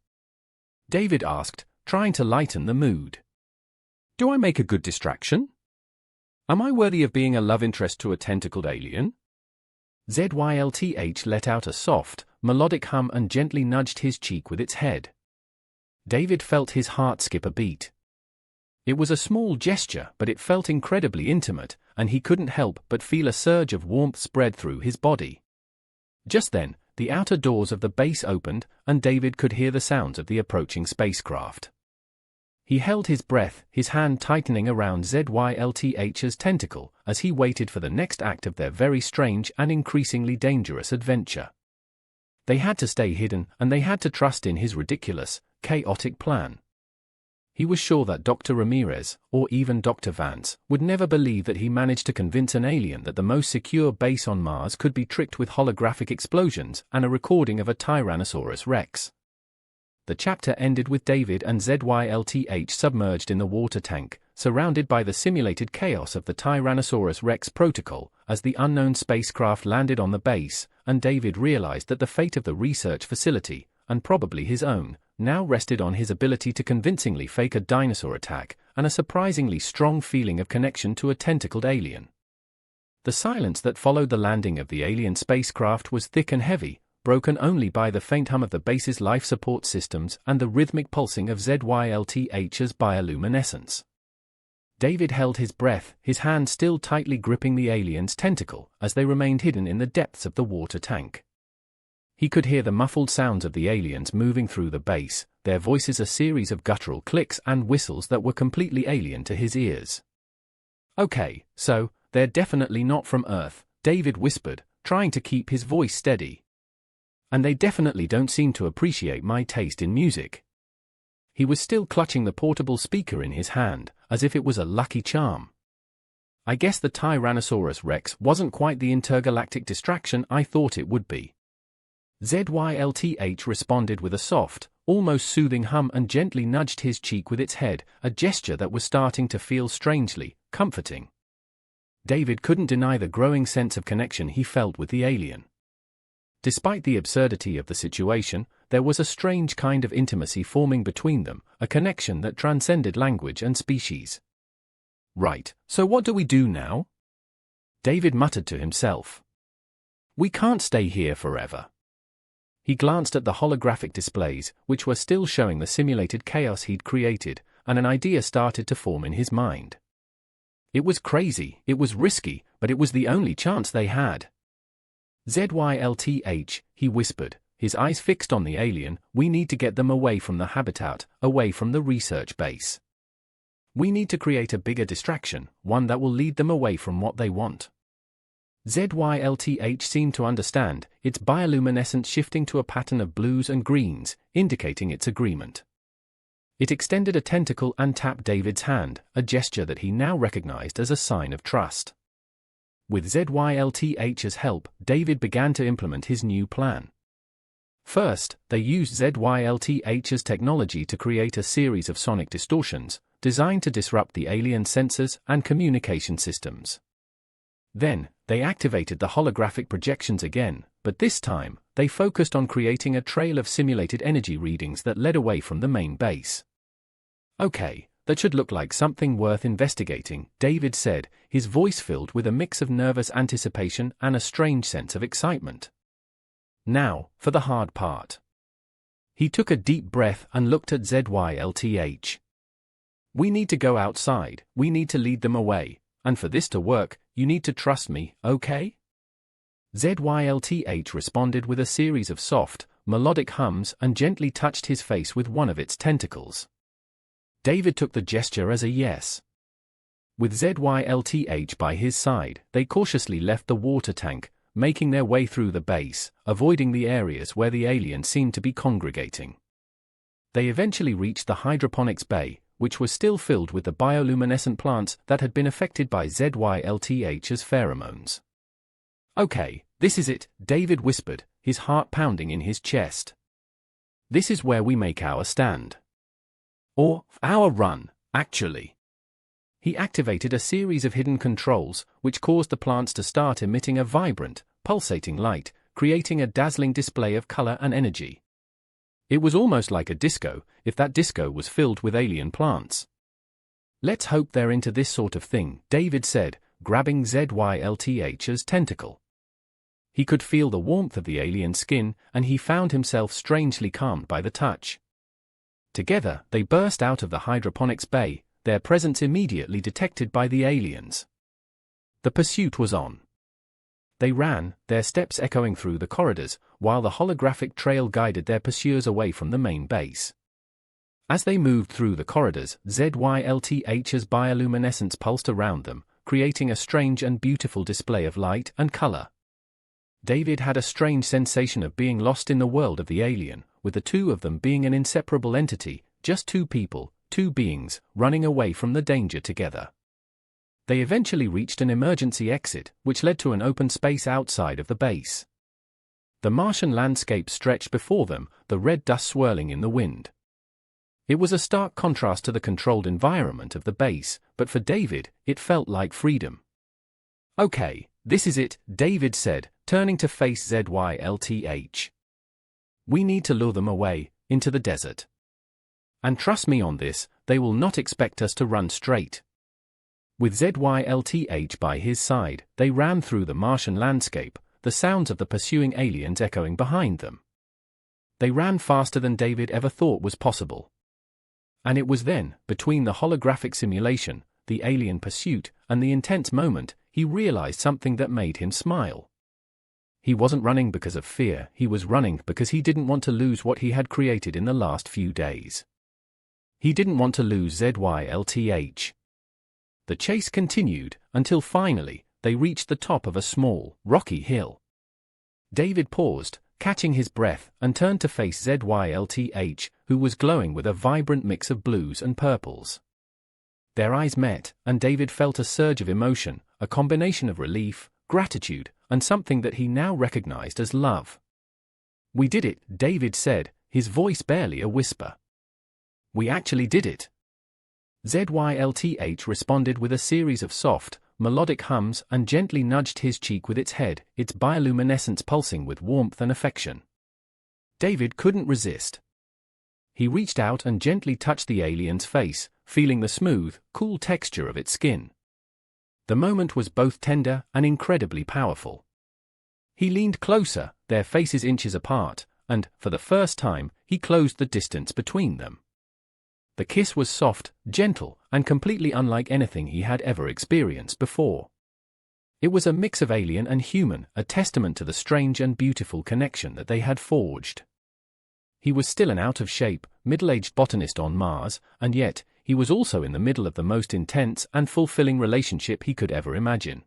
David asked, trying to lighten the mood. "Do I make a good distraction? Am I worthy of being a love interest to a tentacled alien?" ZYLTH let out a soft, melodic hum and gently nudged his cheek with its head. David felt his heart skip a beat. It was a small gesture, but it felt incredibly intimate, and he couldn't help but feel a surge of warmth spread through his body. Just then, the outer doors of the base opened, and David could hear the sounds of the approaching spacecraft. He held his breath, his hand tightening around ZYLTH's tentacle, as he waited for the next act of their very strange and increasingly dangerous adventure. They had to stay hidden, and they had to trust in his ridiculous, chaotic plan. He was sure that Dr. Ramirez, or even Dr. Vance, would never believe that he managed to convince an alien that the most secure base on Mars could be tricked with holographic explosions and a recording of a Tyrannosaurus Rex. The chapter ended with David and ZYLTH submerged in the water tank, surrounded by the simulated chaos of the Tyrannosaurus Rex protocol, as the unknown spacecraft landed on the base, and David realized that the fate of the research facility, and probably his own, now rested on his ability to convincingly fake a dinosaur attack, and a surprisingly strong feeling of connection to a tentacled alien. The silence that followed the landing of the alien spacecraft was thick and heavy, broken only by the faint hum of the base's life support systems and the rhythmic pulsing of ZYLTH's bioluminescence. David held his breath, his hand still tightly gripping the alien's tentacle, as they remained hidden in the depths of the water tank. He could hear the muffled sounds of the aliens moving through the base, their voices a series of guttural clicks and whistles that were completely alien to his ears. "Okay, so, they're definitely not from Earth," David whispered, trying to keep his voice steady. "And they definitely don't seem to appreciate my taste in music." He was still clutching the portable speaker in his hand, as if it was a lucky charm. "I guess the Tyrannosaurus Rex wasn't quite the intergalactic distraction I thought it would be." ZYLTH responded with a soft, almost soothing hum and gently nudged his cheek with its head, a gesture that was starting to feel strangely comforting. David couldn't deny the growing sense of connection he felt with the alien. Despite the absurdity of the situation, there was a strange kind of intimacy forming between them, a connection that transcended language and species. "Right, so what do we do now?" David muttered to himself. "We can't stay here forever." He glanced at the holographic displays, which were still showing the simulated chaos he'd created, and an idea started to form in his mind. It was crazy, it was risky, but it was the only chance they had. "ZYLTH, he whispered, his eyes fixed on the alien, "we need to get them away from the habitat, away from the research base. We need to create a bigger distraction, one that will lead them away from what they want." ZYLTH seemed to understand, its bioluminescence shifting to a pattern of blues and greens, indicating its agreement. It extended a tentacle and tapped David's hand, a gesture that he now recognized as a sign of trust. With ZYLTH's help, David began to implement his new plan. First, they used ZYLTH's technology to create a series of sonic distortions, designed to disrupt the alien sensors and communication systems. Then, they activated the holographic projections again, but this time, they focused on creating a trail of simulated energy readings that led away from the main base. "Okay, that should look like something worth investigating," David said, his voice filled with a mix of nervous anticipation and a strange sense of excitement. Now, for the hard part. He took a deep breath and looked at ZYLTH. "We need to go outside, we need to lead them away, and for this to work, you need to trust me, okay?" ZYLTH responded with a series of soft, melodic hums and gently touched his face with one of its tentacles. David took the gesture as a yes. With ZYLTH by his side, they cautiously left the water tank, making their way through the base, avoiding the areas where the aliens seemed to be congregating. They eventually reached the hydroponics bay, which was still filled with the bioluminescent plants that had been affected by ZYLTH's pheromones. "Okay, this is it," David whispered, his heart pounding in his chest. "This is where we make our stand. Or, our run, actually." He activated a series of hidden controls, which caused the plants to start emitting a vibrant, pulsating light, creating a dazzling display of color and energy. It was almost like a disco, if that disco was filled with alien plants. "Let's hope they're into this sort of thing," David said, grabbing ZYLTH's tentacle. He could feel the warmth of the alien skin, and he found himself strangely calmed by the touch. Together, they burst out of the hydroponics bay, their presence immediately detected by the aliens. The pursuit was on. They ran, their steps echoing through the corridors, while the holographic trail guided their pursuers away from the main base. As they moved through the corridors, ZYLTH's bioluminescence pulsed around them, creating a strange and beautiful display of light and color. David had a strange sensation of being lost in the world of the alien, with the two of them being an inseparable entity, just two people, two beings, running away from the danger together. They eventually reached an emergency exit, which led to an open space outside of the base. The Martian landscape stretched before them, the red dust swirling in the wind. It was a stark contrast to the controlled environment of the base, but for David, it felt like freedom. "Okay, this is it," David said, turning to face ZYLTH. "We need to lure them away, into the desert. And trust me on this, they will not expect us to run straight." With ZYLTH by his side, they ran through the Martian landscape, the sounds of the pursuing aliens echoing behind them. They ran faster than David ever thought was possible. And it was then, between the holographic simulation, the alien pursuit, and the intense moment, he realized something that made him smile. He wasn't running because of fear, he was running because he didn't want to lose what he had created in the last few days. He didn't want to lose ZYLTH. The chase continued, until finally, they reached the top of a small, rocky hill. David paused, catching his breath, and turned to face ZYLTH, who was glowing with a vibrant mix of blues and purples. Their eyes met, and David felt a surge of emotion, a combination of relief, gratitude, and something that he now recognized as love. "We did it," David said, his voice barely a whisper. "We actually did it." ZYLTH responded with a series of soft, melodic hums and gently nudged his cheek with its head, its bioluminescence pulsing with warmth and affection. David couldn't resist. He reached out and gently touched the alien's face, feeling the smooth, cool texture of its skin. The moment was both tender and incredibly powerful. He leaned closer, their faces inches apart, and, for the first time, he closed the distance between them. The kiss was soft, gentle, and completely unlike anything he had ever experienced before. It was a mix of alien and human, a testament to the strange and beautiful connection that they had forged. He was still an out-of-shape, middle-aged botanist on Mars, and yet, he was also in the middle of the most intense and fulfilling relationship he could ever imagine.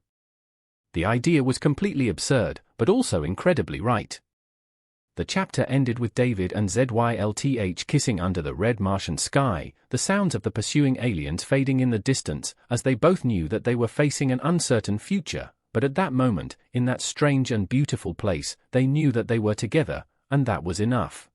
The idea was completely absurd, but also incredibly right. The chapter ended with David and ZYLTH kissing under the red Martian sky, the sounds of the pursuing aliens fading in the distance, as they both knew that they were facing an uncertain future, but at that moment, in that strange and beautiful place, they knew that they were together, and that was enough.